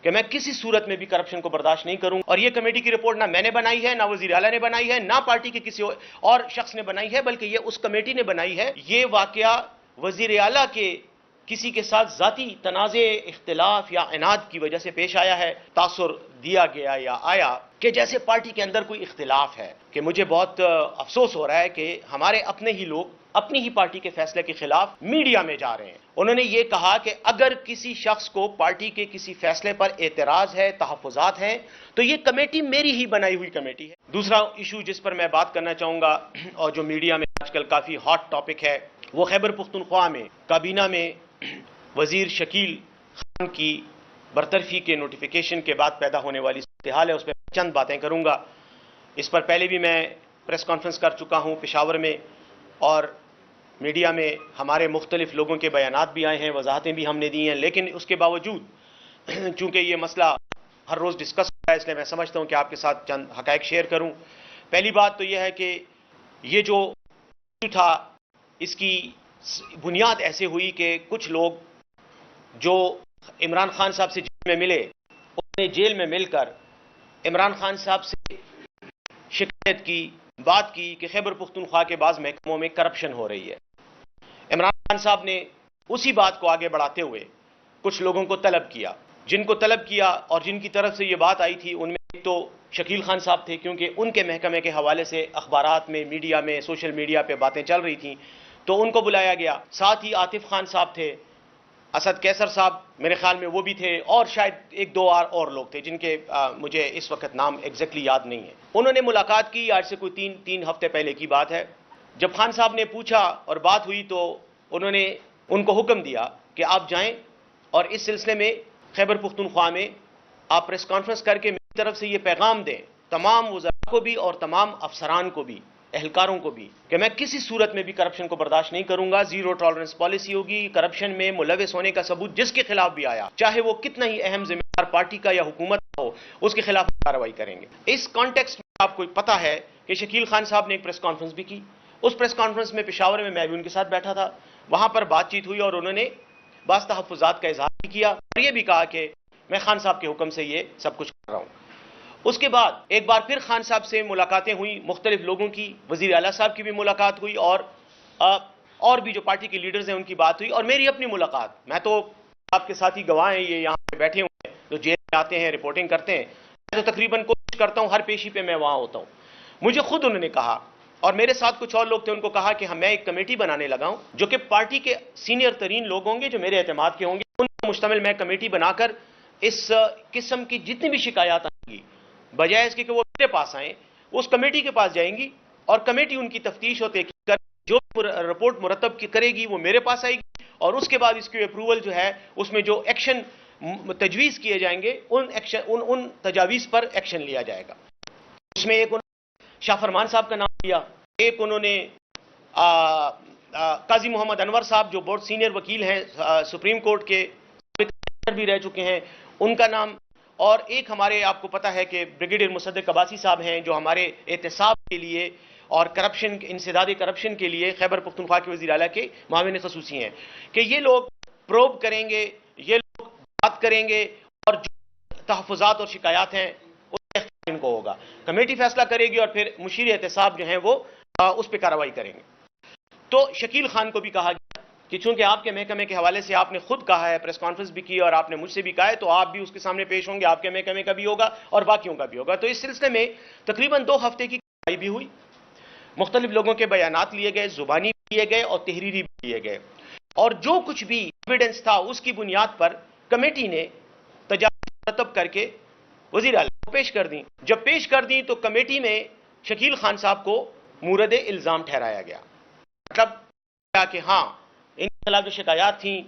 کہ میں کسی صورت میں بھی کرپشن کو برداشت نہیں کروں، اور یہ کمیٹی کی رپورٹ نہ میں نے بنائی ہے، نہ وزیر اعلیٰ نے بنائی ہے، نہ پارٹی کے کسی اور شخص نے بنائی ہے، بلکہ یہ اس کمیٹی نے بنائی ہے۔ یہ واقعہ وزیر اعلیٰ کے کسی کے ساتھ ذاتی تنازع، اختلاف یا عناد کی وجہ سے پیش آیا ہے۔ تاثر دیا گیا یا آیا کہ جیسے پارٹی کے اندر کوئی اختلاف ہے، کہ مجھے بہت افسوس ہو رہا ہے کہ ہمارے اپنے ہی لوگ اپنی ہی پارٹی کے فیصلے کے خلاف میڈیا میں جا رہے ہیں۔ انہوں نے یہ کہا کہ اگر کسی شخص کو پارٹی کے کسی فیصلے پر اعتراض ہے، تحفظات ہیں، تو یہ کمیٹی میری ہی بنائی ہوئی کمیٹی ہے۔ دوسرا ایشو جس پر میں بات کرنا چاہوں گا اور جو میڈیا میں آج کل کافی ہاٹ ٹاپک ہے، وہ خیبر پختونخوا میں کابینہ میں وزیر شکیل خان کی برطرفی کے نوٹیفیکیشن کے بعد پیدا ہونے والی صورتحال ہے۔ اس پہ چند باتیں کروں گا۔ اس پر پہلے بھی میں پریس کانفرنس کر چکا ہوں پشاور میں، اور میڈیا میں ہمارے مختلف لوگوں کے بیانات بھی آئے ہیں، وضاحتیں بھی ہم نے دی ہیں، لیکن اس کے باوجود چونکہ یہ مسئلہ ہر روز ڈسکس ہو رہا ہے، اس لیے میں سمجھتا ہوں کہ آپ کے ساتھ چند حقائق شیئر کروں۔ پہلی بات تو یہ ہے کہ یہ جو تھا، اس کی بنیاد ایسے ہوئی کہ کچھ لوگ جو عمران خان صاحب سے جیل میں ملے، انہوں نے جیل میں مل کر عمران خان صاحب سے شکایت کی، بات کی کہ خیبر پختونخوا کے بعض محکموں میں کرپشن ہو رہی ہے۔ عمران خان صاحب نے اسی بات کو آگے بڑھاتے ہوئے کچھ لوگوں کو طلب کیا، جن کو طلب کیا اور جن کی طرف سے یہ بات آئی تھی، ان میں ایک تو شکیل خان صاحب تھے، کیونکہ ان کے محکمے کے حوالے سے اخبارات میں، میڈیا میں، سوشل میڈیا پہ باتیں چل رہی تھیں، تو ان کو بلایا گیا۔ ساتھ ہی عاطف خان صاحب تھے، اسد کیسر صاحب میرے خیال میں وہ بھی تھے، اور شاید ایک دو اور لوگ تھے جن کے مجھے اس وقت نام ایگزیکٹلی یاد نہیں ہے۔ انہوں نے ملاقات کی، آج سے کوئی تین ہفتے پہلے کی بات ہے۔ جب خان صاحب نے پوچھا اور بات ہوئی تو انہوں نے ان کو حکم دیا کہ آپ جائیں اور اس سلسلے میں خیبر پختونخوا میں آپ پریس کانفرنس کر کے میری طرف سے یہ پیغام دیں تمام وزراء کو بھی اور تمام افسران کو بھی، اہلکاروں کو بھی، کہ میں کسی صورت میں بھی کرپشن کو برداشت نہیں کروں گا۔ زیرو ٹالرنس پالیسی ہوگی۔ کرپشن میں ملوث ہونے کا ثبوت جس کے خلاف بھی آیا، چاہے وہ کتنا ہی اہم ذمہ دار پارٹی کا یا حکومت کا ہو، اس کے خلاف کارروائی کریں گے۔ اس کانٹیکسٹ میں آپ کو پتا ہے کہ شکیل خان صاحب نے ایک پریس کانفرنس بھی کی۔ اس پریس کانفرنس میں پشاور میں بھی ان کے ساتھ بیٹھا تھا، وہاں پر بات چیت ہوئی اور انہوں نے بعض تحفظات کا اظہار بھی کیا اور یہ بھی کہا کہ میں خان صاحب کے حکم سے یہ سب کچھ کر رہا ہوں۔ اس کے بعد ایک بار پھر خان صاحب سے ملاقاتیں ہوئیں، مختلف لوگوں کی، وزیر اعلیٰ صاحب کی بھی ملاقات ہوئی، اور بھی جو پارٹی کے لیڈرز ہیں ان کی بات ہوئی، اور میری اپنی ملاقات۔ میں تو آپ کے ساتھی گواہ ہیں، یہ یہاں پہ بیٹھے ہوئے ہیں جو جیل میں آتے ہیں، رپورٹنگ کرتے ہیں، میں تو تقریباً کوشش کرتا ہوں ہر پیشی پہ میں وہاں ہوتا ہوں۔ مجھے خود انہوں نے کہا، اور میرے ساتھ کچھ اور لوگ تھے، ان کو کہا کہ میں ایک کمیٹی بنانے لگا ہوں جو کہ پارٹی کے سینئر ترین لوگ ہوں گے، جو میرے اعتماد کے ہوں گے، ان پر مشتمل میں کمیٹی بنا کر اس قسم کی جتنی بھی شکایات آئیں گی، بجائے اس کے کہ وہ میرے پاس آئیں، اس کمیٹی کے پاس جائیں گی اور کمیٹی ان کی تفتیش اور تحقیق کر جو رپورٹ مرتب کرے گی وہ میرے پاس آئے گی، اور اس کے بعد اس کی اپروول جو ہے، اس میں جو ایکشن تجویز کیے جائیں گے، ان تجاویز پر ایکشن لیا جائے گا۔ اس میں ایک شاہ فرمان صاحب کا نام لیا، ایک انہوں نے قاضی محمد انور صاحب جو بہت سینئر وکیل ہیں، سپریم کورٹ کے بھی رہ چکے ہیں، ان کا نام، اور ایک ہمارے آپ کو پتا ہے کہ بریگیڈیئر مصدق عباسی صاحب ہیں جو ہمارے احتساب کے لیے اور کرپشن، انسداد کرپشن کے لیے خیبر پختونخوا کے وزیر اعلیٰ کے معاون خصوصی ہیں، کہ یہ لوگ پروب کریں گے، یہ لوگ بات کریں گے، اور جو تحفظات اور شکایات ہیں ان کو ہوگا، کمیٹی فیصلہ کرے گی اور پھر مشیر احتساب جو ہیں وہ اس پہ کارروائی کریں گے۔ تو شکیل خان کو بھی کہا گیا کہ چونکہ آپ کے محکمے کے حوالے سے آپ نے خود کہا ہے، پریس کانفرنس بھی کی اور آپ نے مجھ سے بھی کہا ہے، تو آپ بھی اس کے سامنے پیش ہوں گے، آپ کے محکمے کا بھی ہوگا اور باقیوں کا بھی ہوگا۔ تو اس سلسلے میں تقریباً 2 ہفتے کی کارروائی بھی ہوئی، مختلف لوگوں کے بیانات لیے گئے، زبانی بھی لیے گئے اور تحریری بھی لیے گئے، اور جو کچھ بھی ایویڈنس تھا اس کی بنیاد پر کمیٹی نے تجاویز مرتب کر کے وزیر اعلیٰ کو پیش کر دیں۔ جب پیش کر دیں تو کمیٹی میں شکیل خان صاحب کو مورد الزام ٹھہرایا گیا، مطلب کہ ہاں ان کے خلاف جو شکایات تھیں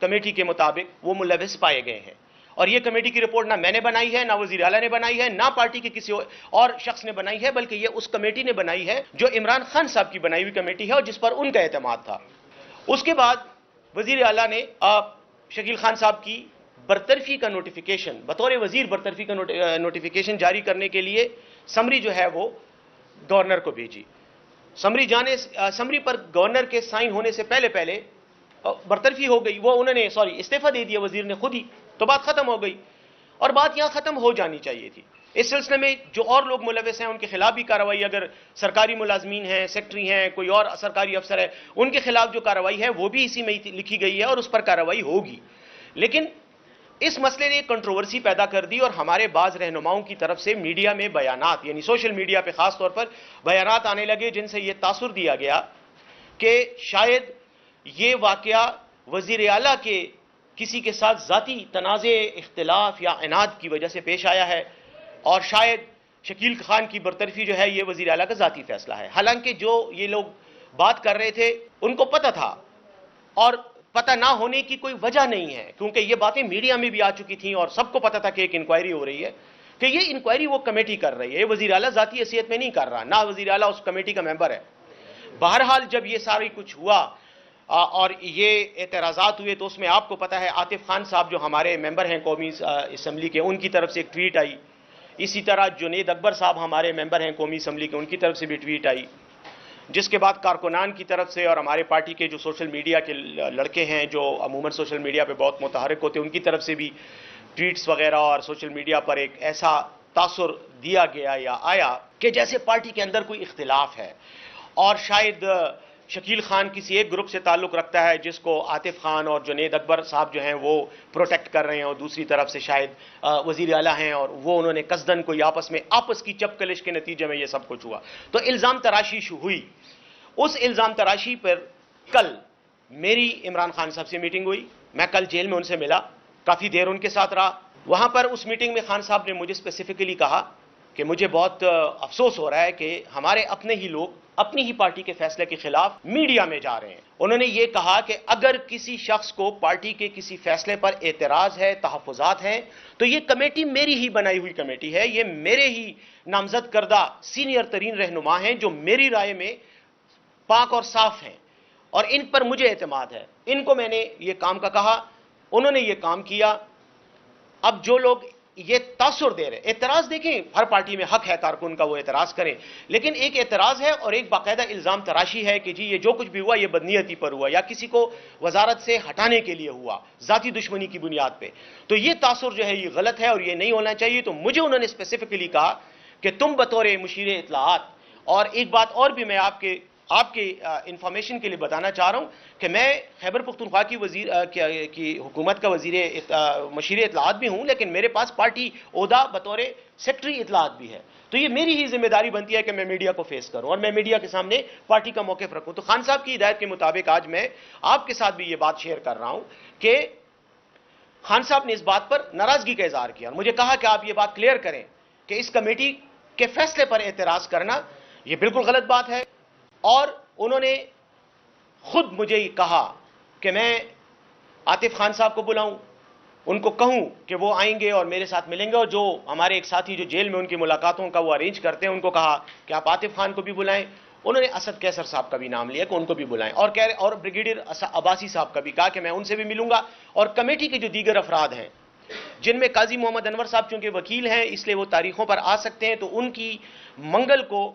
کمیٹی کے مطابق وہ ملوث پائے گئے ہیں، اور یہ کمیٹی کی رپورٹ نہ میں نے بنائی ہے، نہ وزیر اعلیٰ نے بنائی ہے، نہ پارٹی کے کسی اور شخص نے بنائی ہے، بلکہ یہ اس کمیٹی نے بنائی ہے جو عمران خان صاحب کی بنائی ہوئی کمیٹی ہے اور جس پر ان کا اعتماد تھا۔ اس کے بعد وزیر اعلیٰ نے شکیل خان صاحب کی برطرفی کا نوٹیفیکیشن، بطور وزیر برطرفی کا نوٹیفیکیشن جاری کرنے کے لیے سمری جو ہے وہ گورنر کو بھیجی۔ سمری پر گورنر کے سائن ہونے سے پہلے برطرفی ہو گئی، وہ انہوں نے استعفیٰ دے دیا وزیر نے خود ہی، تو بات ختم ہو گئی۔ اور بات یہاں ختم ہو جانی چاہیے تھی. اس سلسلے میں جو اور لوگ ملوث ہیں ان کے خلاف بھی کارروائی، اگر سرکاری ملازمین ہیں، سیکٹری ہیں، کوئی اور سرکاری افسر ہے، ان کے خلاف جو کارروائی ہے وہ بھی اسی میں لکھی گئی ہے اور اس پر کارروائی ہوگی. لیکن اس مسئلے نے کنٹروورسی پیدا کر دی اور ہمارے بعض رہنماؤں کی طرف سے میڈیا میں بیانات، یعنی سوشل میڈیا پہ خاص طور پر بیانات آنے لگے جن سے یہ تاثر دیا گیا کہ شاید یہ واقعہ وزیر اعلیٰ کے کسی کے ساتھ ذاتی تنازع، اختلاف یا عناد کی وجہ سے پیش آیا ہے، اور شاید شکیل خان کی برطرفی جو ہے یہ وزیر اعلیٰ کا ذاتی فیصلہ ہے. حالانکہ جو یہ لوگ بات کر رہے تھے ان کو پتہ تھا، اور پتہ نہ ہونے کی کوئی وجہ نہیں ہے، کیونکہ یہ باتیں میڈیا میں بھی آ چکی تھیں اور سب کو پتہ تھا کہ ایک انکوائری ہو رہی ہے، کہ یہ انکوائری وہ کمیٹی کر رہی ہے، یہ وزیر اعلیٰ ذاتی حیثیت میں نہیں کر رہا، نہ وزیر اعلیٰ اس کمیٹی کا ممبر ہے. بہرحال جب یہ ساری کچھ ہوا اور یہ اعتراضات ہوئے تو اس میں آپ کو پتہ ہے عاطف خان صاحب جو ہمارے ممبر ہیں قومی اسمبلی کے، ان کی طرف سے ایک ٹویٹ آئی. اسی طرح جنید اکبر صاحب ہمارے ممبر ہیں قومی اسمبلی کے، ان کی طرف سے بھی ٹویٹ آئی. جس کے بعد کارکنان کی طرف سے اور ہمارے پارٹی کے جو سوشل میڈیا کے لڑکے ہیں جو عموماً سوشل میڈیا پہ بہت متحرک ہوتے ہیں، ان کی طرف سے بھی ٹویٹس وغیرہ اور سوشل میڈیا پر ایک ایسا تاثر دیا گیا یا آیا کہ جیسے پارٹی کے اندر کوئی اختلاف ہے، اور شاید شکیل خان کسی ایک گروپ سے تعلق رکھتا ہے جس کو عاطف خان اور جنید اکبر صاحب جو ہیں وہ پروٹیکٹ کر رہے ہیں، اور دوسری طرف سے شاید وزیر اعلیٰ ہیں اور وہ انہوں نے قصدن کوئی آپس کی چپکلش کے نتیجے میں یہ سب کچھ ہوا. تو الزام تراشی ہوئی. اس الزام تراشی پر کل میری عمران خان صاحب سے میٹنگ ہوئی. میں کل جیل میں ان سے ملا، کافی دیر ان کے ساتھ رہا. وہاں پر اس میٹنگ میں خان صاحب نے مجھے اسپیسیفکلی کہا کہ مجھے بہت افسوس ہو رہا ہے کہ ہمارے اپنے ہی لوگ اپنی ہی پارٹی کے فیصلے کے خلاف میڈیا میں جا رہے ہیں. انہوں نے یہ کہا کہ اگر کسی شخص کو پارٹی کے کسی فیصلے پر اعتراض ہے، تحفظات ہیں، تو یہ کمیٹی میری ہی بنائی ہوئی کمیٹی ہے، یہ میرے ہی نامزد کردہ سینئر ترین رہنما ہیں جو میری رائے میں پاک اور صاف ہیں، اور ان پر مجھے اعتماد ہے. ان کو میں نے یہ کام کا کہا، انہوں نے یہ کام کیا. اب جو لوگ یہ تاثر دے رہے، اعتراض دیکھیں ہر پارٹی میں حق ہے کارکن کا وہ اعتراض کریں، لیکن ایک اعتراض ہے اور ایک باقاعدہ الزام تراشی ہے کہ جی یہ جو کچھ بھی ہوا یہ بدنیتی پر ہوا یا کسی کو وزارت سے ہٹانے کے لیے ہوا ذاتی دشمنی کی بنیاد پہ. تو یہ تاثر جو ہے یہ غلط ہے اور یہ نہیں ہونا چاہیے. تو مجھے انہوں نے اسپیسیفکلی کہا کہ تم بطور مشیر اطلاعات، اور ایک بات اور بھی میں آپ کے انفارمیشن کے لیے بتانا چاہ رہا ہوں کہ میں خیبر پختونخوا کی حکومت کا مشیر اطلاعات بھی ہوں، لیکن میرے پاس پارٹی عہدہ بطور سیکٹری اطلاعات بھی ہے. تو یہ میری ہی ذمہ داری بنتی ہے کہ میں میڈیا کو فیس کروں اور میں میڈیا کے سامنے پارٹی کا موقف رکھوں. تو خان صاحب کی ہدایت کے مطابق آج میں آپ کے ساتھ بھی یہ بات شیئر کر رہا ہوں کہ خان صاحب نے اس بات پر ناراضگی کا اظہار کیا اور مجھے کہا کہ آپ یہ بات کلیئر کریں کہ اس کمیٹی کے فیصلے پر اعتراض کرنا یہ بالکل غلط بات ہے. اور انہوں نے خود مجھے کہا کہ میں عاطف خان صاحب کو بلاؤں، ان کو کہوں کہ وہ آئیں گے اور میرے ساتھ ملیں گے، اور جو ہمارے ایک ساتھی جو جیل میں ان کی ملاقاتوں کا وہ ارینج کرتے ہیں ان کو کہا کہ آپ عاطف خان کو بھی بلائیں. انہوں نے اسد کیسر صاحب کا بھی نام لیا کہ ان کو بھی بلائیں، اور بریگیڈیئر عباسی صاحب کا بھی کہا کہ میں ان سے بھی ملوں گا. اور کمیٹی کے جو دیگر افراد ہیں جن میں قاضی محمد انور صاحب چونکہ وکیل ہیں اس لیے وہ تاریخوں پر آ سکتے ہیں، تو ان کی منگل کو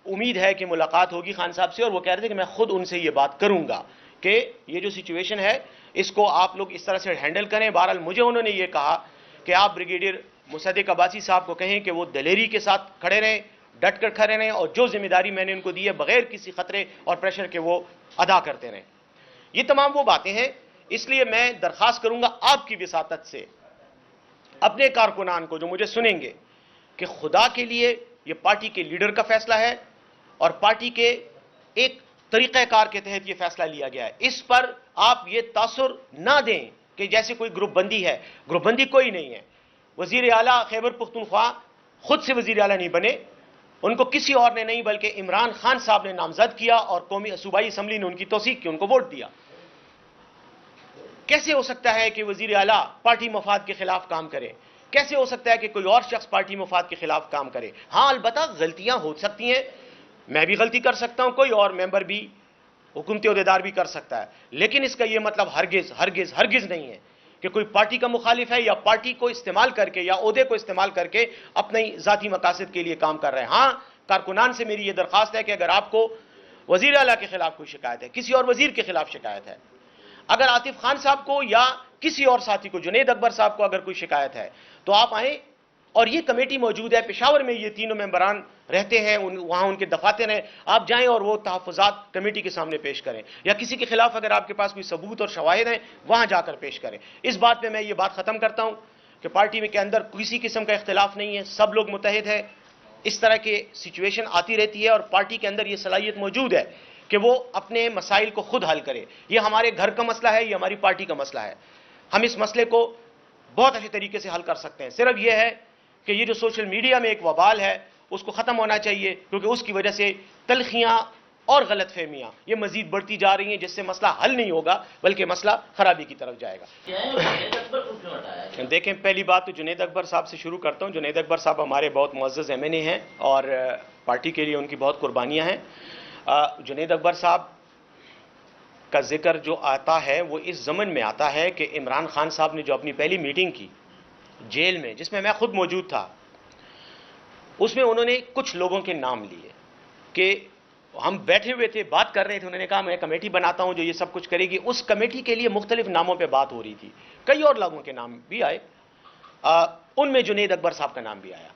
امید ہے کہ ملاقات ہوگی خان صاحب سے، اور وہ کہہ رہے تھے کہ میں خود ان سے یہ بات کروں گا کہ یہ جو سچویشن ہے اس کو آپ لوگ اس طرح سے ہینڈل کریں. بہرحال مجھے انہوں نے یہ کہا کہ آپ بریگیڈیئر مصدق عباسی صاحب کو کہیں کہ وہ دلیری کے ساتھ کھڑے رہیں، ڈٹ کر کھڑے رہیں، اور جو ذمہ داری میں نے ان کو دی ہے بغیر کسی خطرے اور پریشر کے وہ ادا کرتے رہیں. یہ تمام وہ باتیں ہیں. اس لیے میں درخواست کروں گا آپ کی وساطت سے اپنے کارکنان کو جو مجھے سنیں گے کہ خدا کے لیے یہ پارٹی کے لیڈر کا فیصلہ ہے اور پارٹی کے ایک طریقہ کار کے تحت یہ فیصلہ لیا گیا ہے. اس پر آپ یہ تاثر نہ دیں کہ جیسے کوئی گروپ بندی ہے. گروپ بندی کوئی نہیں ہے. وزیر اعلیٰ خیبر پختونخوا خود سے وزیر اعلیٰ نہیں بنے، ان کو کسی اور نے نہیں بلکہ عمران خان صاحب نے نامزد کیا اور قومی صوبائی اسمبلی نے ان کی توثیق کی، ان کو ووٹ دیا. کیسے ہو سکتا ہے کہ وزیر اعلیٰ پارٹی مفاد کے خلاف کام کرے؟ کیسے ہو سکتا ہے کہ کوئی اور شخص پارٹی مفاد کے خلاف کام کرے؟ ہاں البتہ غلطیاں ہو سکتی ہیں، میں بھی غلطی کر سکتا ہوں، کوئی اور ممبر بھی حکومتی عہدیدار بھی کر سکتا ہے، لیکن اس کا یہ مطلب ہرگز ہرگز ہرگز نہیں ہے کہ کوئی پارٹی کا مخالف ہے یا پارٹی کو استعمال کر کے یا عہدے کو استعمال کر کے اپنے ذاتی مقاصد کے لیے کام کر رہے ہیں. ہاں کارکنان سے میری یہ درخواست ہے کہ اگر آپ کو وزیر اعلیٰ کے خلاف کوئی شکایت ہے، کسی اور وزیر کے خلاف شکایت ہے، اگر عاطف خان صاحب کو یا کسی اور ساتھی کو، جنید اکبر صاحب کو اگر کوئی شکایت ہے تو آپ آئیں، اور یہ کمیٹی موجود ہے پشاور میں، یہ تینوں ممبران رہتے ہیں، وہاں ان کے دفاتر ہیں، آپ جائیں اور وہ تحفظات کمیٹی کے سامنے پیش کریں، یا کسی کے خلاف اگر آپ کے پاس کوئی ثبوت اور شواہد ہیں وہاں جا کر پیش کریں۔ اس بات پہ میں یہ بات ختم کرتا ہوں کہ پارٹی میں کے اندر کسی قسم کا اختلاف نہیں ہے، سب لوگ متحد ہیں۔ اس طرح کی سچویشن آتی رہتی ہے اور پارٹی کے اندر یہ صلاحیت موجود ہے کہ وہ اپنے مسائل کو خود حل کرے۔ یہ ہمارے گھر کا مسئلہ ہے، یہ ہماری پارٹی کا مسئلہ ہے، ہم اس مسئلے کو بہت اچھے طریقے سے حل کر سکتے ہیں۔ صرف یہ ہے کہ یہ جو سوشل میڈیا میں ایک وبال ہے اس کو ختم ہونا چاہیے، کیونکہ اس کی وجہ سے تلخیاں اور غلط فہمیاں یہ مزید بڑھتی جا رہی ہیں، جس سے مسئلہ حل نہیں ہوگا بلکہ مسئلہ خرابی کی طرف جائے گا۔ دیکھیں، پہلی بات تو جنید اکبر صاحب سے شروع کرتا ہوں۔ جنید اکبر صاحب ہمارے بہت معزز ایم این اے ہیں اور پارٹی کے لیے ان کی بہت قربانیاں ہیں۔ جنید اکبر صاحب کا ذکر جو آتا ہے وہ اس ضمن میں آتا ہے کہ عمران خان صاحب نے جو اپنی پہلی میٹنگ کی جیل میں، جس میں میں خود موجود تھا، اس میں انہوں نے کچھ لوگوں کے نام لیے کہ ہم بیٹھے ہوئے تھے، بات کر رہے تھے، انہوں نے کہا میں کمیٹی بناتا ہوں جو یہ سب کچھ کرے گی۔ اس کمیٹی کے لیے مختلف ناموں پہ بات ہو رہی تھی، کئی اور لوگوں کے نام بھی آئے، ان میں جنید اکبر صاحب کا نام بھی آیا۔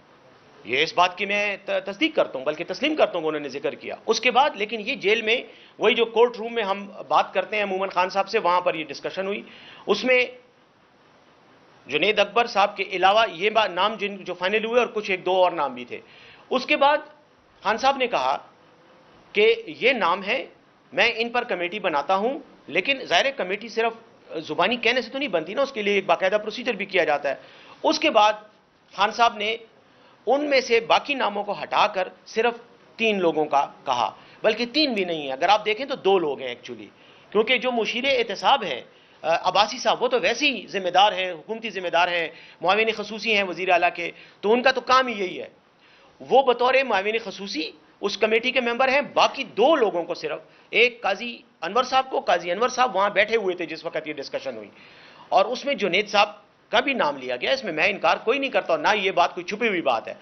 یہ اس بات کی میں تصدیق کرتا ہوں، بلکہ تسلیم کرتا ہوں کہ انہوں نے ذکر کیا۔ اس کے بعد لیکن یہ جیل میں وہی جو کورٹ روم میں ہم بات کرتے ہیں مومن خان صاحب سے، وہاں پر یہ ڈسکشن ہوئی، اس میں جنید اکبر صاحب کے علاوہ یہ نام جو فائنل ہوئے اور کچھ ایک دو اور نام بھی تھے۔ اس کے بعد خان صاحب نے کہا کہ یہ نام ہے، میں ان پر کمیٹی بناتا ہوں، لیکن ظاہر کمیٹی صرف زبانی کہنے سے تو نہیں بنتی نا، اس کے لیے ایک باقاعدہ پروسیجر بھی کیا جاتا ہے۔ اس کے بعد خان صاحب نے ان میں سے باقی ناموں کو ہٹا کر صرف 3 لوگوں کا کہا، بلکہ 3 بھی نہیں ہے، اگر آپ دیکھیں تو 2 لوگ ہیں ایکچولی، کیونکہ جو مشیر احتساب ہیں عباسی صاحب، وہ تو ویسے ہی ذمہ دار ہیں، حکومتی ذمہ دار ہیں، معاون خصوصی ہیں وزیر اعلیٰ کے، تو ان کا تو کام ہی یہی ہے، وہ بطور معاون خصوصی اس کمیٹی کے ممبر ہیں۔ باقی 2 لوگوں کو صرف، ایک قاضی انور صاحب کو، قاضی انور صاحب وہاں بیٹھے ہوئے تھے جس وقت یہ ڈسکشن ہوئی، اور اس میں جنید صاحب کا بھی نام لیا گیا، اس میں میں انکار کوئی نہیں کرتا، نہ یہ بات کوئی چھپی ہوئی بات ہے،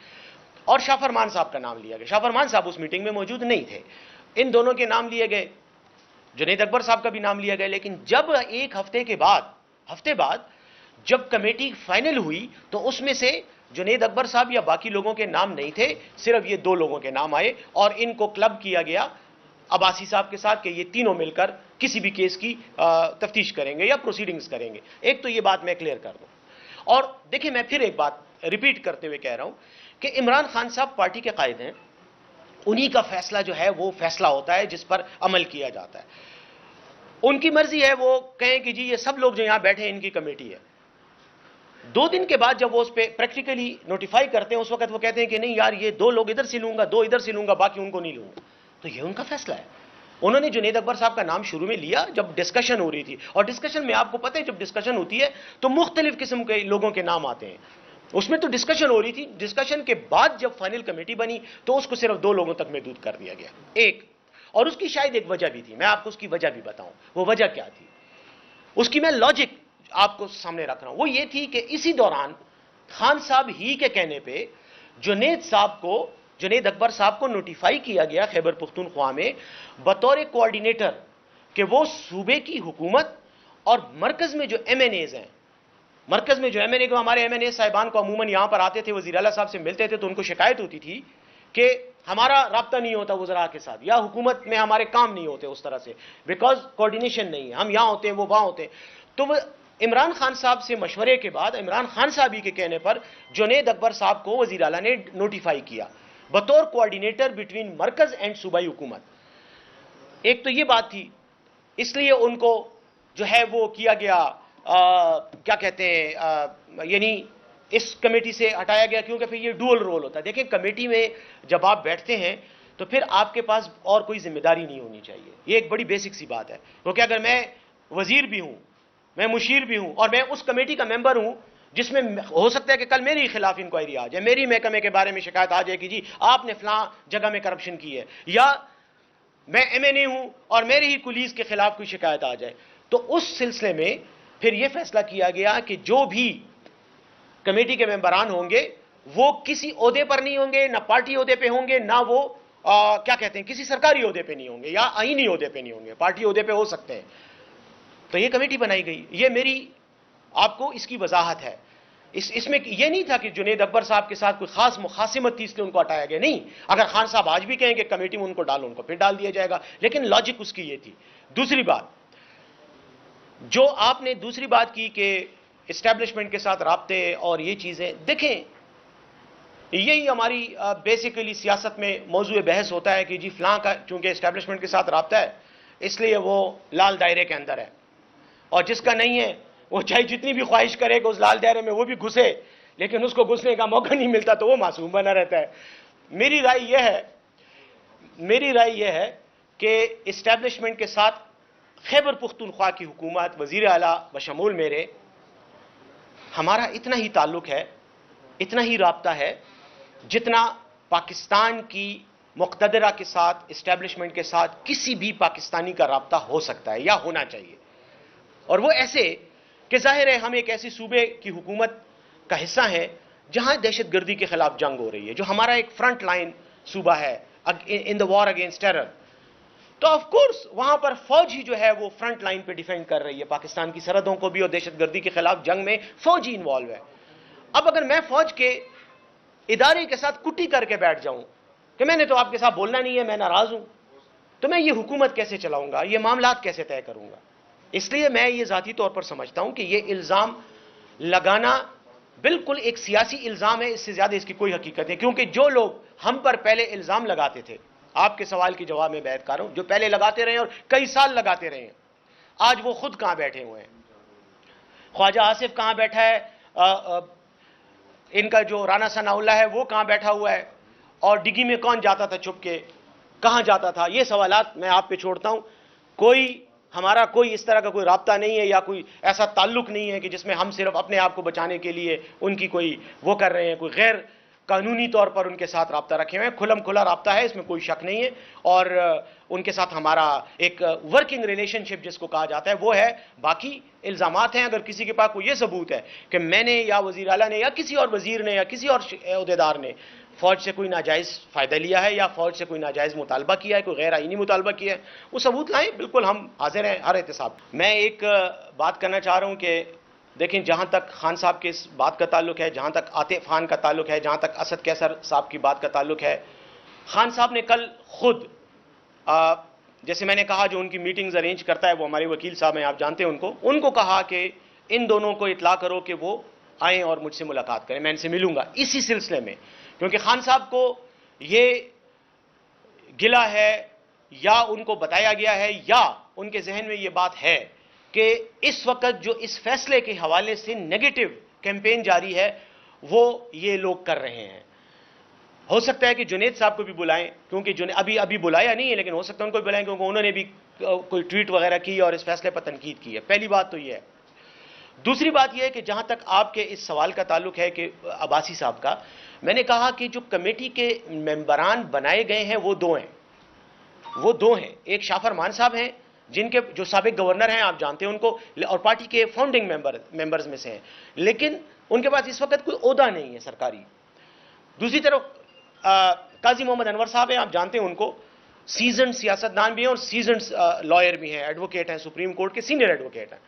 اور شاہ فرمان صاحب کا نام لیا گیا۔ شاہ فرمان صاحب اس میٹنگ میں موجود نہیں تھے، ان دونوں کے نام لیے گئے، جنید اکبر صاحب کا بھی نام لیا گیا۔ لیکن جب ایک ہفتے بعد جب کمیٹی فائنل ہوئی تو اس میں سے جنید اکبر صاحب یا باقی لوگوں کے نام نہیں تھے، صرف یہ 2 لوگوں کے نام آئے، اور ان کو کلب کیا گیا عباسی صاحب کے ساتھ کہ یہ تینوں مل کر کسی بھی کیس کی تفتیش کریں گے یا پروسیڈنگز کریں گے۔ ایک تو یہ بات میں کلیئر کر دوں، اور دیکھیں میں پھر ایک بات ریپیٹ کرتے ہوئے کہہ رہا ہوں کہ عمران خان صاحب پارٹی کے قائد ہیں، انہی کا فیصلہ جو ہے وہ فیصلہ ہوتا ہے جس پر عمل کیا جاتا ہے۔ ان کی مرضی ہے، وہ کہیں کہ جی یہ سب لوگ جو یہاں بیٹھے ہیں ان کی کمیٹی ہے، 2 دن کے بعد جب وہ اس پہ پریکٹیکلی نوٹیفائی کرتے ہیں اس وقت وہ کہتے ہیں کہ نہیں یار یہ 2 لوگ ادھر سے لوں گا، 2 ادھر سے لوں گا، باقی ان کو نہیں لوں گا، تو یہ ان کا فیصلہ ہے۔ انہوں نے جنید اکبر صاحب کا نام شروع میں لیا جب ڈسکشن ہو رہی تھی، اور ڈسکشن میں آپ کو پتہ ہے جب ڈسکشن ہوتی ہے تو مختلف قسم کے لوگوں کے نام آتے ہیں، اس میں تو ڈسکشن ہو رہی تھی، ڈسکشن کے بعد جب فائنل کمیٹی بنی تو اس کو صرف 2 لوگوں تک محدود کر دیا گیا، ایک، اور اس کی شاید ایک وجہ بھی تھی، میں آپ کو اس کی وجہ بھی بتاؤں وہ وجہ کیا تھی، اس کی میں لاجک آپ کو سامنے رکھ رہا ہوں۔ وہ یہ تھی کہ اسی دوران خان صاحب ہی کے کہنے پہ جنید اکبر صاحب کو نوٹیفائی کیا گیا خیبر پختونخوا میں بطور کوارڈینیٹر کہ وہ صوبے کی حکومت اور مرکز میں جو ایم این ایز ہیں، مرکز میں جو ایم این اے کو، ہمارے ایم این اے صاحبان کو عموماً یہاں پر آتے تھے، وزیر اعلیٰ صاحب سے ملتے تھے تو ان کو شکایت ہوتی تھی کہ ہمارا رابطہ نہیں ہوتا وزراء کے ساتھ، یا حکومت میں ہمارے کام نہیں ہوتے اس طرح سے، بیکاز کوارڈینیشن نہیں ہے، ہم یہاں ہوتے ہیں وہ وہاں ہوتے ہیں۔ تو وہ عمران خان صاحب سے مشورے کے بعد، عمران خان صاحب ہی کے کہنے پر جنید اکبر صاحب کو وزیر اعلیٰ نے نوٹیفائی کیا بطور کوارڈینیٹر بٹوین مرکز اینڈ صوبائی حکومت۔ ایک تو یہ بات تھی، اس لیے ان کو جو ہے وہ کیا گیا، کیا کہتے ہیں، یعنی اس کمیٹی سے ہٹایا گیا، کیونکہ پھر یہ ڈوئل رول ہوتا ہے۔ دیکھیں کمیٹی میں جب آپ بیٹھتے ہیں تو پھر آپ کے پاس اور کوئی ذمہ داری نہیں ہونی چاہیے، یہ ایک بڑی بیسک سی بات ہے، کیونکہ اگر میں وزیر بھی ہوں، میں مشیر بھی ہوں، اور میں اس کمیٹی کا ممبر ہوں جس میں ہو سکتا ہے کہ کل میرے خلاف انکوائری آ جائے، میری محکمے کے بارے میں شکایت آ جائے کہ جی آپ نے فلاں جگہ میں کرپشن کی ہے، یا میں ایم این اے ہوں اور میرے ہی کولیز کے خلاف کوئی شکایت آ جائے، تو اس سلسلے میں پھر یہ فیصلہ کیا گیا کہ جو بھی کمیٹی کے ممبران ہوں گے وہ کسی عہدے پر نہیں ہوں گے، نہ پارٹی عہدے پہ ہوں گے، نہ وہ کیا کہتے ہیں کسی سرکاری عہدے پہ نہیں ہوں گے یا آئینی عہدے پہ نہیں ہوں گے، پارٹی عہدے پہ ہو سکتے ہیں، تو یہ کمیٹی بنائی گئی. یہ میری آپ کو اس کی وضاحت ہے. اس میں یہ نہیں تھا کہ جنید اکبر صاحب کے ساتھ کوئی خاص مخاصمت تھی اس لیے ان کو ہٹایا گیا. نہیں, اگر خان صاحب آج بھی کہیں کہ کمیٹی میں ان کو ڈالو, ان کو پھر ڈال دیا جائے گا, لیکن لاجک اس کی یہ تھی. دوسری بات جو آپ نے دوسری بات کی کہ اسٹیبلشمنٹ کے ساتھ رابطے اور یہ چیزیں, دیکھیں یہی ہماری بیسیکلی سیاست میں موضوع بحث ہوتا ہے کہ جی فلاں کا چونکہ اسٹیبلشمنٹ کے ساتھ رابطہ ہے اس لیے وہ لال دائرے کے اندر ہے, اور جس کا نہیں ہے وہ چاہے جتنی بھی خواہش کرے کہ اس لال دائرے میں وہ بھی گھسے لیکن اس کو گھسنے کا موقع نہیں ملتا تو وہ معصوم بنا رہتا ہے. میری رائے یہ ہے کہ اسٹیبلشمنٹ کے ساتھ خیبر پختونخوا کی حکومت, وزیر اعلیٰ بشمول میرے, ہمارا اتنا ہی تعلق ہے, اتنا ہی رابطہ ہے جتنا پاکستان کی مقتدرہ کے ساتھ, اسٹیبلشمنٹ کے ساتھ کسی بھی پاکستانی کا رابطہ ہو سکتا ہے یا ہونا چاہیے. اور وہ ایسے کہ ظاہر ہے ہم ایک ایسی صوبے کی حکومت کا حصہ ہیں جہاں دہشت گردی کے خلاف جنگ ہو رہی ہے, جو ہمارا ایک فرنٹ لائن صوبہ ہے ان دا وار اگینسٹ ٹیرر. تو آف کورس وہاں پر فوج ہی جو ہے وہ فرنٹ لائن پہ ڈیفینڈ کر رہی ہے پاکستان کی سرحدوں کو بھی, اور دہشت گردی کے خلاف جنگ میں فوج ہی انوالو ہے. اب اگر میں فوج کے ادارے کے ساتھ کٹی کر کے بیٹھ جاؤں کہ میں نے تو آپ کے ساتھ بولنا نہیں ہے, میں ناراض ہوں, تو میں یہ حکومت کیسے چلاؤں گا, یہ معاملات کیسے طے کروں گا. اس لیے میں یہ ذاتی طور پر سمجھتا ہوں کہ یہ الزام لگانا بالکل ایک سیاسی الزام ہے, اس سے زیادہ اس کی کوئی حقیقت نہیں. کیونکہ جو لوگ ہم پر پہلے الزام لگاتے تھے, آپ کے سوال کے جواب میں بیعت کر رہا ہوں, جو پہلے لگاتے رہے ہیں اور کئی سال لگاتے رہے ہیں, آج وہ خود کہاں بیٹھے ہوئے ہیں. خواجہ آصف کہاں بیٹھا ہے, ان کا جو رانا ثناء اللہ ہے وہ کہاں بیٹھا ہوا ہے, اور ڈگی میں کون جاتا تھا چھپ کے, کہاں جاتا تھا. یہ سوالات میں آپ پہ چھوڑتا ہوں. ہمارا کوئی اس طرح کا کوئی رابطہ نہیں ہے یا کوئی ایسا تعلق نہیں ہے کہ جس میں ہم صرف اپنے آپ کو بچانے کے لیے ان کی کوئی وہ کر رہے ہیں, کوئی غیر قانونی طور پر ان کے ساتھ رابطہ رکھے ہوئے ہیں. کھلم کھلا رابطہ ہے, اس میں کوئی شک نہیں ہے, اور ان کے ساتھ ہمارا ایک ورکنگ ریلیشن شپ جس کو کہا جاتا ہے وہ ہے. باقی الزامات ہیں, اگر کسی کے پاس کوئی یہ ثبوت ہے کہ میں نے یا وزیر اعلیٰ نے یا کسی اور وزیر نے یا کسی اور عہدیدار نے فوج سے کوئی ناجائز فائدہ لیا ہے یا فوج سے کوئی ناجائز مطالبہ کیا ہے, کوئی غیر آئینی مطالبہ کیا ہے, وہ ثبوت لائیں, بالکل ہم حاضر ہیں ہر احتساب. میں ایک بات کرنا چاہ رہا ہوں کہ دیکھیں جہاں تک خان صاحب کے اس بات کا تعلق ہے, جہاں تک عاطف خان کا تعلق ہے, جہاں تک اسد کیسر صاحب کی بات کا تعلق ہے, خان صاحب نے کل خود جیسے میں نے کہا جو ان کی میٹنگز ارینج کرتا ہے وہ ہمارے وکیل صاحب ہیں, آپ جانتے ہیں ان کو کہا کہ ان دونوں کو اطلاع کرو کہ وہ آئیں اور مجھ سے ملاقات کریں, میں ان سے ملوں گا اسی سلسلے میں. کیونکہ خان صاحب کو یہ گلا ہے یا ان کو بتایا گیا ہے یا ان کے ذہن میں یہ بات ہے کہ اس وقت جو اس فیصلے کے حوالے سے نیگیٹو کیمپین جاری ہے وہ یہ لوگ کر رہے ہیں. ہو سکتا ہے کہ جنید صاحب کو بھی بلائیں, کیونکہ ابھی بلایا نہیں ہے, لیکن ہو سکتا ہے ان کو بھی بلائیں کیونکہ انہوں نے بھی کوئی ٹویٹ وغیرہ کی اور اس فیصلے پر تنقید کی ہے. پہلی بات تو یہ ہے. دوسری بات یہ ہے کہ جہاں تک آپ کے اس سوال کا تعلق ہے کہ عباسی صاحب کا, میں نے کہا کہ جو کمیٹی کے ممبران بنائے گئے ہیں وہ دو ہیں. ایک شاہ فرمان صاحب ہیں جن کے جو سابق گورنر ہیں, آپ جانتے ہیں ان کو, اور پارٹی کے فاؤنڈنگ ممبرز میں سے ہیں, لیکن ان کے پاس اس وقت کوئی عہدہ نہیں ہے سرکاری. دوسری طرف قاضی محمد انور صاحب ہیں, آپ جانتے ہیں ان کو, سیزنڈ سیاستدان بھی ہیں اور سیزنڈ لائر بھی ہیں, ایڈوکیٹ ہیں, سپریم کورٹ کے سینئر ایڈوکیٹ ہیں.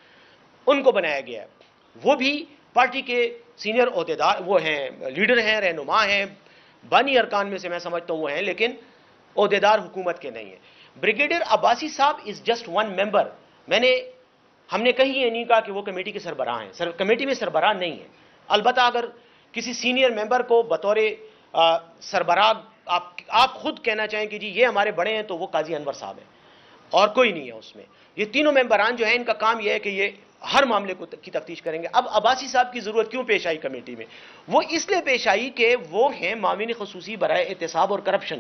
ان کو بنایا گیا ہے. وہ بھی پارٹی کے سینئر عہدیدار وہ ہیں, لیڈر ہیں, رہنما ہیں, بانی ارکان میں سے میں سمجھتا ہوں وہ ہیں, لیکن عہدیدار حکومت کے نہیں ہیں. بریگیڈیئر عباسی صاحب از جسٹ ون ممبر. ہم نے کہیں یہ نہیں کہا کہ وہ کمیٹی کے سربراہ ہیں, کمیٹی میں سربراہ نہیں ہے. البتہ اگر کسی سینئر ممبر کو بطور سربراہ آپ خود کہنا چاہیں کہ جی یہ ہمارے بڑے ہیں تو وہ قاضی انور صاحب ہیں, اور کوئی نہیں ہے اس میں. یہ تینوں ممبران جو ہیں ان کا کام یہ ہے کہ یہ ہر معاملے کی تفتیش کریں گے. اب عباسی صاحب کی ضرورت کیوں پیش آئی کمیٹی میں؟ وہ اس لیے پیش آئی کہ وہ ہیں معاون خصوصی برائے احتساب اور کرپشن,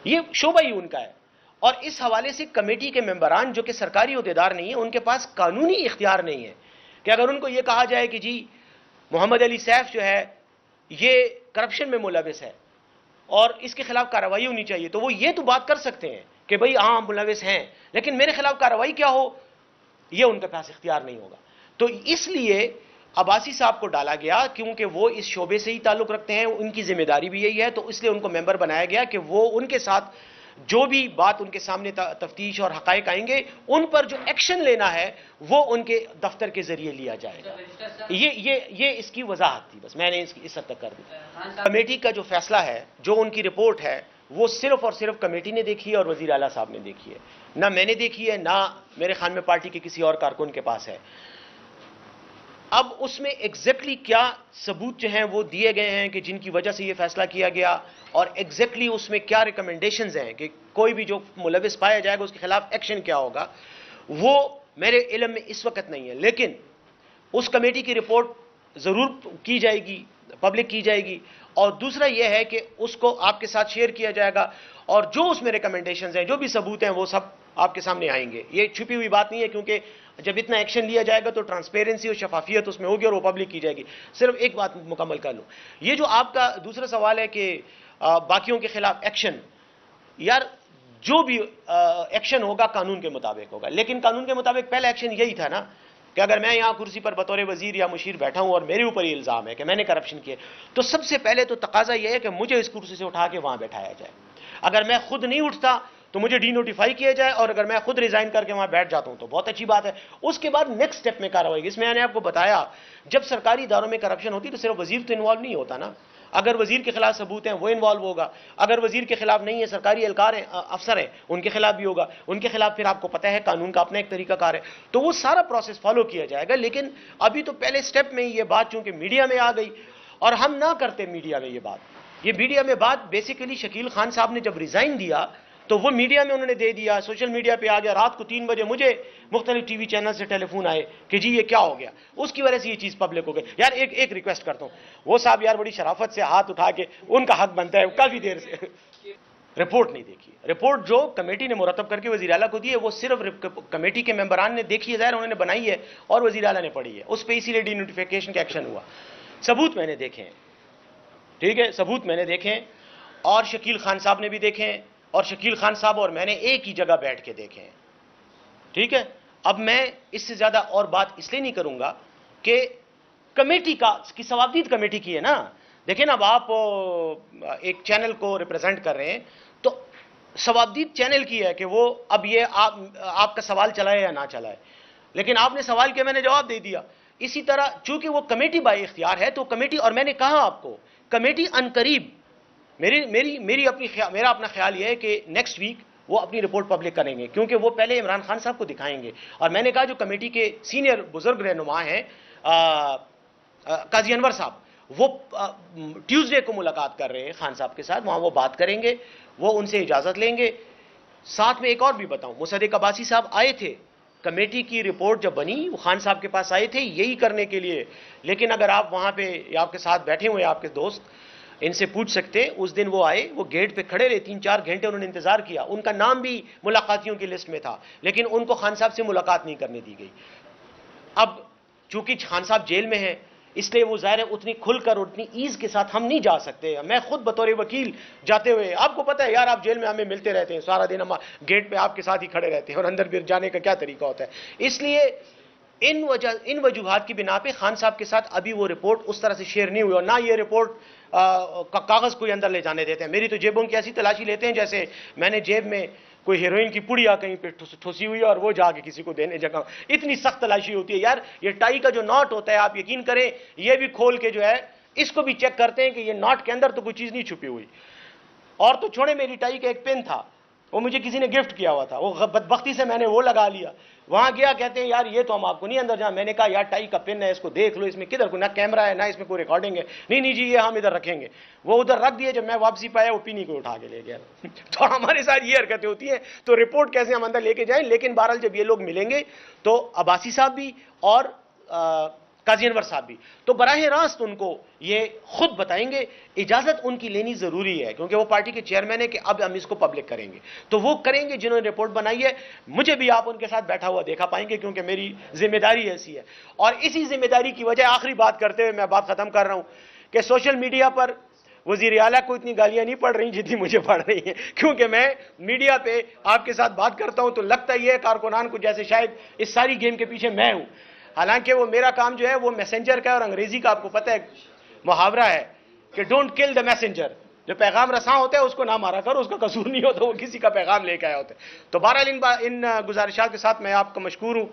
یہ شعبہ ہی ان کا ہے. اور اس حوالے سے کمیٹی کے ممبران جو کہ سرکاری عہدیدار نہیں ہیں, ان کے پاس قانونی اختیار نہیں ہے کہ اگر ان کو یہ کہا جائے کہ جی محمد علی سیف جو ہے یہ کرپشن میں ملوث ہے اور اس کے خلاف کارروائی ہونی چاہیے, تو وہ یہ تو بات کر سکتے ہیں کہ بھئی ہاں ملوث ہیں, لیکن میرے خلاف کارروائی کیا ہو یہ ان کے پاس اختیار نہیں ہوگا. تو اس لیے عباسی صاحب کو ڈالا گیا کیونکہ وہ اس شعبے سے ہی تعلق رکھتے ہیں, ان کی ذمہ داری بھی یہی ہے, تو اس لیے ان کو ممبر بنایا گیا کہ وہ ان کے ساتھ جو بھی بات ان کے سامنے تفتیش اور حقائق آئیں گے ان پر جو ایکشن لینا ہے وہ ان کے دفتر کے ذریعے لیا جائے گا. یہ اس کی وضاحت تھی, بس میں نے اس حد تک کر دی. کمیٹی کا جو فیصلہ ہے, جو ان کی رپورٹ ہے, وہ صرف اور صرف کمیٹی نے دیکھی ہے اور وزیر اعلیٰ صاحب نے دیکھی ہے, نہ میں نے دیکھی ہے, نہ میرے خیال میں پارٹی کے کسی اور کارکن کے پاس ہے. اب اس میں ایگزیکٹلی کیا ثبوت جو ہیں وہ دیے گئے ہیں کہ جن کی وجہ سے یہ فیصلہ کیا گیا, اور ایگزیکٹلی اس میں کیا ریکمنڈیشنز ہیں کہ کوئی بھی جو ملوث پایا جائے گا اس کے خلاف ایکشن کیا ہوگا, وہ میرے علم میں اس وقت نہیں ہے. لیکن اس کمیٹی کی رپورٹ ضرور کی جائے گی, پبلک کی جائے گی, اور دوسرا یہ ہے کہ اس کو آپ کے ساتھ شیئر کیا جائے گا, اور جو اس میں ریکمنڈیشنز ہیں, جو بھی ثبوت ہیں, وہ سب آپ کے سامنے آئیں گے. یہ چھپی ہوئی بات نہیں ہے, کیونکہ جب اتنا ایکشن لیا جائے گا تو ٹرانسپیرنسی اور شفافیت اس میں ہوگی اور وہ پبلک کی جائے گی. صرف ایک بات مکمل کر لوں, یہ جو آپ کا دوسرا سوال ہے کہ باقیوں کے خلاف ایکشن, یار جو بھی ایکشن ہوگا قانون کے مطابق ہوگا, لیکن قانون کے مطابق پہلا ایکشن یہی تھا نا کہ اگر میں یہاں کرسی پر بطور وزیر یا مشیر بیٹھا ہوں اور میرے اوپر یہ الزام ہے کہ میں نے کرپشن کیا, تو سب سے پہلے تو تقاضا یہ ہے کہ مجھے اس کرسی سے اٹھا کے وہاں بیٹھایا جائے. اگر میں خود نہیں اٹھتا تو مجھے ڈی نوٹیفائی کیا جائے, اور اگر میں خود ریزائن کر کے وہاں بیٹھ جاتا ہوں تو بہت اچھی بات ہے. اس کے بعد نیکسٹ سٹیپ میں کارروائی. اس میں نے آپ کو بتایا, جب سرکاری اداروں میں کرپشن ہوتی تو صرف وزیر تو انوالو نہیں ہوتا نا, اگر وزیر کے خلاف ثبوت ہیں وہ انوالو ہوگا, اگر وزیر کے خلاف نہیں ہے, سرکاری اہلکار ہیں, افسر ہیں, ان کے خلاف بھی ہوگا, ان کے خلاف پھر آپ کو پتہ ہے قانون کا اپنا ایک طریقہ کار ہے, تو وہ سارا پروسیس فالو کیا جائے گا. لیکن ابھی تو پہلے سٹیپ میں یہ بات چونکہ میڈیا میں آ گئی, اور ہم نہ کرتے میڈیا میں یہ بات, یہ میڈیا میں بات بیسیکلی شکیل خان صاحب نے جب ریزائن دیا تو وہ میڈیا میں انہوں نے دے دیا, سوشل میڈیا پہ آ گیا. رات کو 3 بجے مجھے مختلف ٹی وی چینل سے ٹیلی فون آئے کہ جی یہ کیا ہو گیا, اس کی وجہ سے یہ چیز پبلک ہو گئی. یار ایک ریکویسٹ کرتا ہوں, وہ صاحب یار بڑی شرافت سے ہاتھ اٹھا کے, ان کا حق بنتا ہے, کافی دیر سے رپورٹ نہیں دیکھی. رپورٹ جو کمیٹی نے مرتب کر کے وزیر اعلیٰ کو دی ہے وہ صرف کمیٹی کے ممبران نے دیکھی ہے, ظاہر انہوں نے بنائی ہے اور وزیر اعلیٰ نے پڑھی ہے, اس پہ اسی لیے ڈی نوٹیفیکیشن کا ایکشن ہوا. ثبوت میں نے دیکھے ہیں, ٹھیک ہے, ثبوت میں نے دیکھے ہیں, اور شکیل خان صاحب نے بھی دیکھے ہیں, اور شکیل خان صاحب اور میں نے ایک ہی جگہ بیٹھ کے دیکھے ہیں, ٹھیک ہے. اب میں اس سے زیادہ اور بات اس لیے نہیں کروں گا کہ کمیٹی کی ثوابدید کمیٹی کی ہے نا. دیکھیں اب آپ ایک چینل کو ریپرزینٹ کر رہے ہیں, تو ثوابدید چینل کی ہے کہ وہ اب یہ آپ کا سوال چلائے یا نہ چلائے, لیکن آپ نے سوال کیا, میں نے جواب دے دیا. اسی طرح چونکہ وہ کمیٹی بائی اختیار ہے تو کمیٹی, اور میں نے کہا آپ کو کمیٹی عنقریب, میرا اپنا خیال یہ ہے کہ نیکسٹ ویک وہ اپنی رپورٹ پبلک کریں گے, کیونکہ وہ پہلے عمران خان صاحب کو دکھائیں گے. اور میں نے کہا جو کمیٹی کے سینئر بزرگ رہنما ہیں قاضی انور صاحب, وہ ٹیوزڈے کو ملاقات کر رہے ہیں خان صاحب کے ساتھ, وہاں وہ بات کریں گے, وہ ان سے اجازت لیں گے. ساتھ میں ایک اور بھی بتاؤں, مصدق عباسی صاحب آئے تھے, کمیٹی کی رپورٹ جب بنی وہ خان صاحب کے پاس آئے تھے یہی کرنے کے لیے. لیکن اگر آپ وہاں پہ یا آپ کے ساتھ بیٹھے ہوئے آپ کے دوست, ان سے پوچھ سکتے, اس دن وہ آئے, وہ گیٹ پہ کھڑے رہے, 3-4 گھنٹے انہوں نے انتظار کیا, ان کا نام بھی ملاقاتیوں کی لسٹ میں تھا, لیکن ان کو خان صاحب سے ملاقات نہیں کرنے دی گئی. اب چونکہ خان صاحب جیل میں ہیں اس لیے وہ ظاہر ہے اتنی کھل کر اور اتنی ایز کے ساتھ ہم نہیں جا سکتے. میں خود بطور وکیل جاتے ہوئے, آپ کو پتہ ہے یار آپ جیل میں ہمیں ملتے رہتے ہیں, سارا دن ہم گیٹ پہ آپ کے ساتھ ہی کھڑے رہتے ہیں, اور اندر بھی جانے کا کیا طریقہ ہوتا ہے. اس لیے ان وجوہات کی بنا پہ خان صاحب کے ساتھ ابھی وہ رپورٹ اس طرح سے شیئر نہیں ہوئی, اور نہ یہ رپورٹ کاغذ کوئی اندر لے جانے دیتے ہیں. میری تو جیبوں کی ایسی تلاشی لیتے ہیں جیسے میں نے جیب میں کوئی ہیروئن کی پڑیا کہیں پہ ٹھوسی ہوئی اور وہ جا کے کسی کو دینے جگہ, اتنی سخت تلاشی ہوتی ہے. یار یہ ٹائی کا جو ناٹ ہوتا ہے, آپ یقین کریں یہ بھی کھول کے جو ہے اس کو بھی چیک کرتے ہیں کہ یہ ناٹ کے اندر تو کوئی چیز نہیں چھپی ہوئی. اور تو چھوڑے, میری ٹائی کا ایک پن تھا, وہ مجھے کسی نے گفٹ کیا ہوا تھا, وہ بدبختی سے میں نے وہ لگا لیا. وہاں گیا, کہتے ہیں یار یہ تو ہم آپ کو نہیں اندر جائیں. میں نے کہا یار ٹائی کا پن ہے, اس کو دیکھ لو, اس میں کدھر کوئی نہ کیمرہ ہے نہ اس میں کوئی ریکارڈنگ ہے. نہیں جی یہ ہم ادھر رکھیں گے. وہ ادھر رکھ دیے, جب میں واپسی پایا وہ پینی کو اٹھا کے لے گیا. تو ہمارے ساتھ یہ حرکتیں ہوتی ہیں, تو رپورٹ کیسے ہم اندر لے کے جائیں. لیکن بہرحال جب یہ لوگ ملیں گے تو عباسی صاحب بھی اور قاضی انور صاحب بھی, تو براہ راست ان کو یہ خود بتائیں گے. اجازت ان کی لینی ضروری ہے کیونکہ وہ پارٹی کے چیئرمین ہے کہ اب ہم اس کو پبلک کریں گے, تو وہ کریں گے جنہوں نے رپورٹ بنائی ہے. مجھے بھی آپ ان کے ساتھ بیٹھا ہوا دیکھا پائیں گے کیونکہ میری ذمہ داری ایسی ہے. اور اسی ذمہ داری کی وجہ, آخری بات کرتے ہوئے میں بات ختم کر رہا ہوں, کہ سوشل میڈیا پر وزیر اعلیٰ کو اتنی گالیاں نہیں پڑ رہی جتنی مجھے پڑ رہی ہیں, کیونکہ میں میڈیا پہ آپ کے ساتھ بات کرتا ہوں تو لگتا ہی ہے کارکنان کو جیسے شاید اس ساری گیم کے پیچھے میں ہوں. حالانکہ وہ میرا کام جو ہے وہ میسنجر کا, اور انگریزی کا آپ کو پتہ ہے محاورہ ہے کہ ڈونٹ کل دا میسنجر, جو پیغام رساں ہوتے ہیں اس کو نہ مارا کرو، اس کا قصور نہیں ہوتا، وہ کسی کا پیغام لے کے آیا ہوتا ہے۔ تو بہرحال ان گزارشات کے ساتھ میں آپ کا مشکور ہوں۔